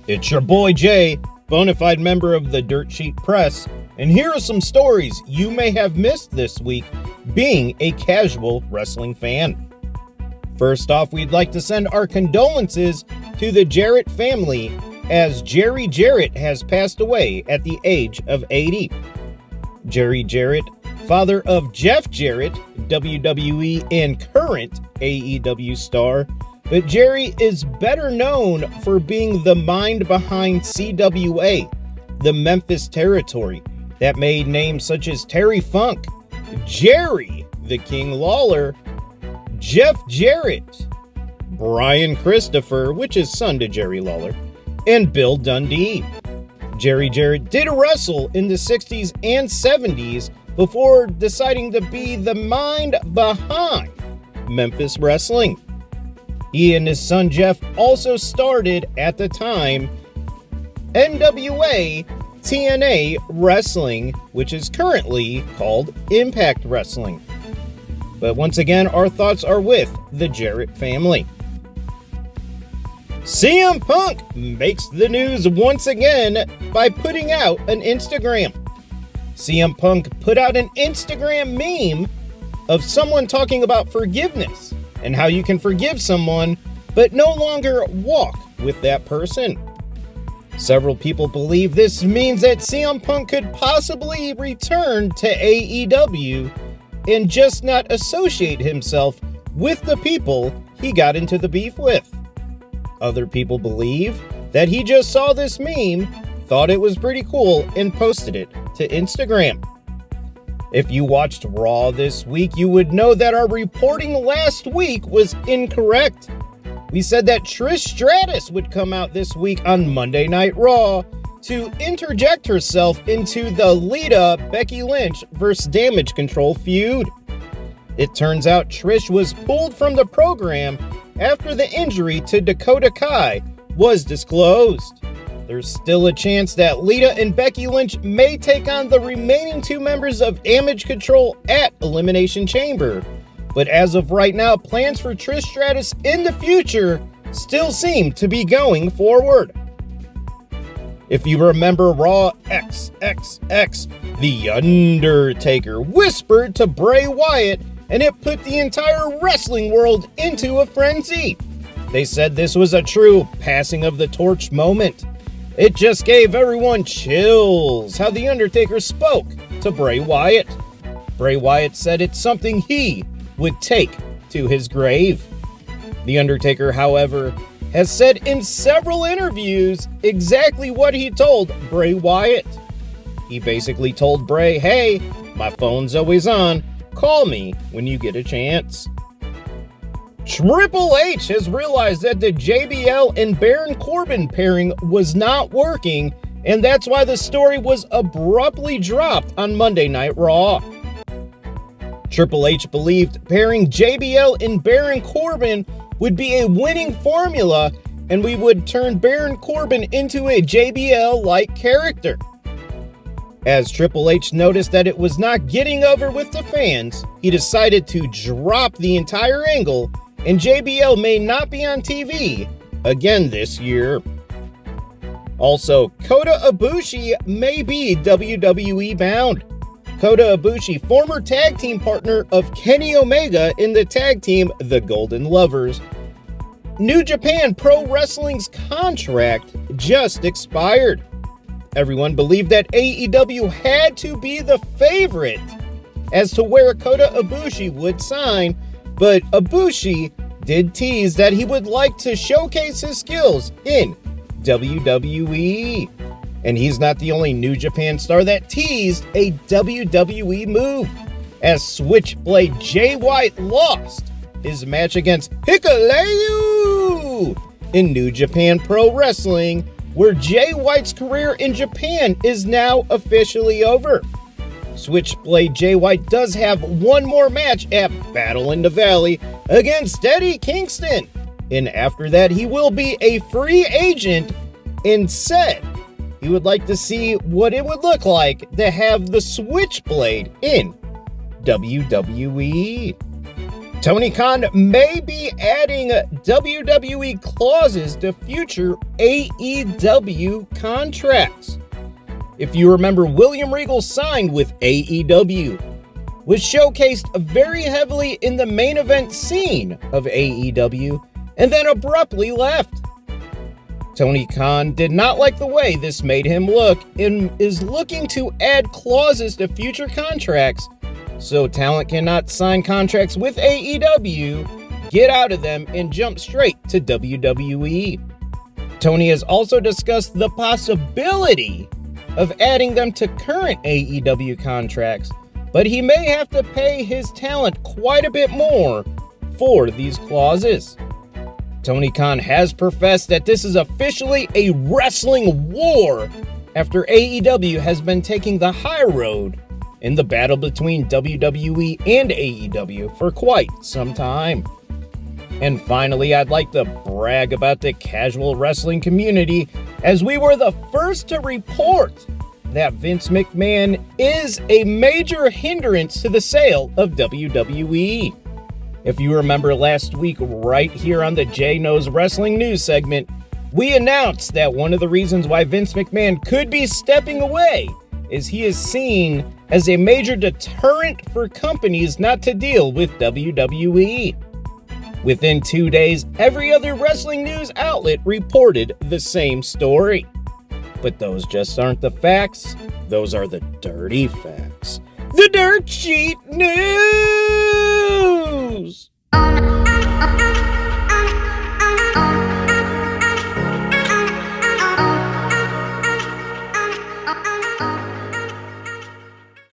It's your boy Jay, bona fide member of the Dirt Sheet Press, and here are some stories you may have missed this week being a casual wrestling fan. First off, we'd like to send our condolences to the Jarrett family as Jerry Jarrett has passed away at the age of 80. Jerry Jarrett, father of Jeff Jarrett, WWE and current AEW star, but Jerry is better known for being the mind behind CWA, the Memphis territory, that made names such as Terry Funk, Jerry the King Lawler, Jeff Jarrett, Brian Christopher, which is son to Jerry Lawler, and Bill Dundee. Jerry Jarrett did wrestle in the 60s and 70s before deciding to be the mind behind Memphis wrestling. He and his son Jeff also started, at the time, NWA TNA Wrestling, which is currently called Impact Wrestling. But once again, our thoughts are with the Jarrett family. CM Punk makes the news once again by putting out an Instagram. CM Punk put out an Instagram meme of someone talking about forgiveness and how you can forgive someone but no longer walk with that person. Several people believe this means that CM Punk could possibly return to AEW and just not associate himself with the people he got into the beef with. Other people believe that he just saw this meme, thought it was pretty cool, and posted it to Instagram. If you watched Raw this week, you would know that our reporting last week was incorrect. We said that Trish Stratus would come out this week on Monday Night Raw to interject herself into the Lita Becky Lynch vs. Damage Control feud. It turns out Trish was pulled from the program after the injury to Dakota Kai was disclosed. There's still a chance that Lita and Becky Lynch may take on the remaining two members of Damage Control at Elimination Chamber. But as of right now, plans for Trish Stratus in the future still seem to be going forward. If you remember Raw XXX, The Undertaker whispered to Bray Wyatt, and it put the entire wrestling world into a frenzy. They said this was a true passing of the torch moment. It just gave everyone chills how The Undertaker spoke to Bray Wyatt. Bray Wyatt said it's something he would take to his grave. The Undertaker, however, has said in several interviews exactly what he told Bray Wyatt. He basically told Bray, hey, my phone's always on. Call me when you get a chance. Triple H has realized that the JBL and Baron Corbin pairing was not working, and that's why the story was abruptly dropped on Monday Night Raw. Triple H believed pairing JBL and Baron Corbin would be a winning formula, and we would turn Baron Corbin into a JBL-like character. As Triple H noticed that it was not getting over with the fans, he decided to drop the entire angle, and JBL may not be on TV again this year. Also, Kota Ibushi may be WWE bound. Kota Ibushi, former tag team partner of Kenny Omega in the tag team The Golden Lovers. New Japan Pro Wrestling's contract just expired. Everyone believed that AEW had to be the favorite as to where Kota Ibushi would sign, but Ibushi did tease that he would like to showcase his skills in WWE. And he's not the only New Japan star that teased a WWE move, as Switchblade Jay White lost his match against Hikuleo in New Japan Pro Wrestling, where Jay White's career in Japan is now officially over. Switchblade Jay White does have one more match at Battle in the Valley against Eddie Kingston, and after that he will be a free agent, and said he would like to see what it would look like to have the Switchblade in WWE. Tony Khan may be adding WWE clauses to future AEW contracts. If you remember, William Regal signed with AEW, was showcased very heavily in the main event scene of AEW, and then abruptly left. Tony Khan did not like the way this made him look and is looking to add clauses to future contracts so talent cannot sign contracts with AEW, get out of them, and jump straight to WWE. Tony has also discussed the possibility of adding them to current AEW contracts, but he may have to pay his talent quite a bit more for these clauses. Tony Khan has professed that this is officially a wrestling war after AEW has been taking the high road in the battle between WWE and AEW for quite some time. And finally, I'd like to brag about the casual wrestling community, as we were the first to report that Vince McMahon is a major hindrance to the sale of WWE. If you remember last week, right here on the JayKnowsWrestling news segment, we announced that one of the reasons why Vince McMahon could be stepping away is he is seen as a major deterrent for companies not to deal with WWE. Within 2 days, every other wrestling news outlet reported the same story. But those just aren't the facts. Those are the dirty facts. The dirt sheet news!